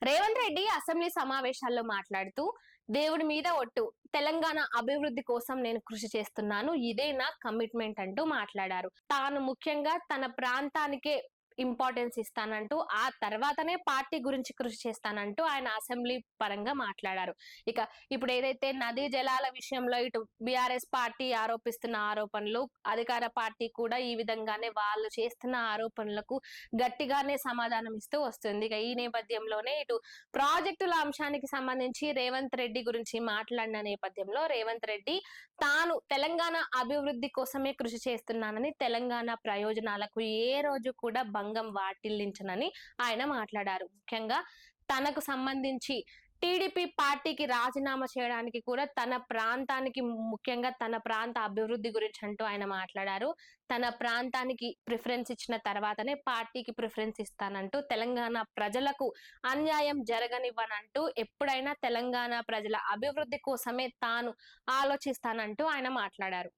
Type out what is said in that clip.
Revanth Reddy assembly సమావేశాల్లో మాట్లాడుతూ దేవుడి మీద ఒట్టు తెలంగాణ అభివృద్ధి కోసం నేను కృషి చేస్తున్నాను, ఇదే నా కమిట్మెంట్ అంటూ మాట్లాడారు. తాను ముఖ్యంగా తన ప్రాంతానికే ఇంపార్టెన్స్ ఇస్తానంటూ ఆ తర్వాతనే పార్టీ గురించి కృషి చేస్తానంటూ ఆయన అసెంబ్లీ పరంగా మాట్లాడారు. ఇక ఇప్పుడు ఏదైతే నదీ జలాల విషయంలో ఇటు బీఆర్ఎస్ పార్టీ ఆరోపిస్తున్న ఆరోపణలు, అధికార పార్టీ కూడా ఈ విధంగానే వాళ్ళు చేస్తున్న ఆరోపణలకు గట్టిగానే సమాధానం ఇస్తూ వస్తుంది. ఇక ఈ నేపథ్యంలోనే ఇటు ప్రాజెక్టుల అంశానికి సంబంధించి రేవంత్ రెడ్డి గురించి మాట్లాడిన నేపథ్యంలో రేవంత్ రెడ్డి తాను తెలంగాణ అభివృద్ధి కోసమే కృషి చేస్తున్నానని, తెలంగాణ ప్రయోజనాలకు ఏ రోజు కూడా భంగం వాటిల్లించనని ఆయన మాట్లాడారు. ముఖ్యంగా తనకు సంబంధించి టీడీపీ పార్టీకి రాజీనామా చేయడానికి కూడా తన ప్రాంతానికి, ముఖ్యంగా తన ప్రాంత అభివృద్ధి గురించి అంటూ ఆయన మాట్లాడారు. తన ప్రాంతానికి ప్రిఫరెన్స్ ఇచ్చిన తర్వాతనే పార్టీకి ప్రిఫరెన్స్ ఇస్తానంటూ, తెలంగాణ ప్రజలకు అన్యాయం జరగనివ్వనంటూ, ఎప్పుడైనా తెలంగాణ ప్రజల అభివృద్ధి కోసమే తాను ఆలోచిస్తానంటూ ఆయన మాట్లాడారు.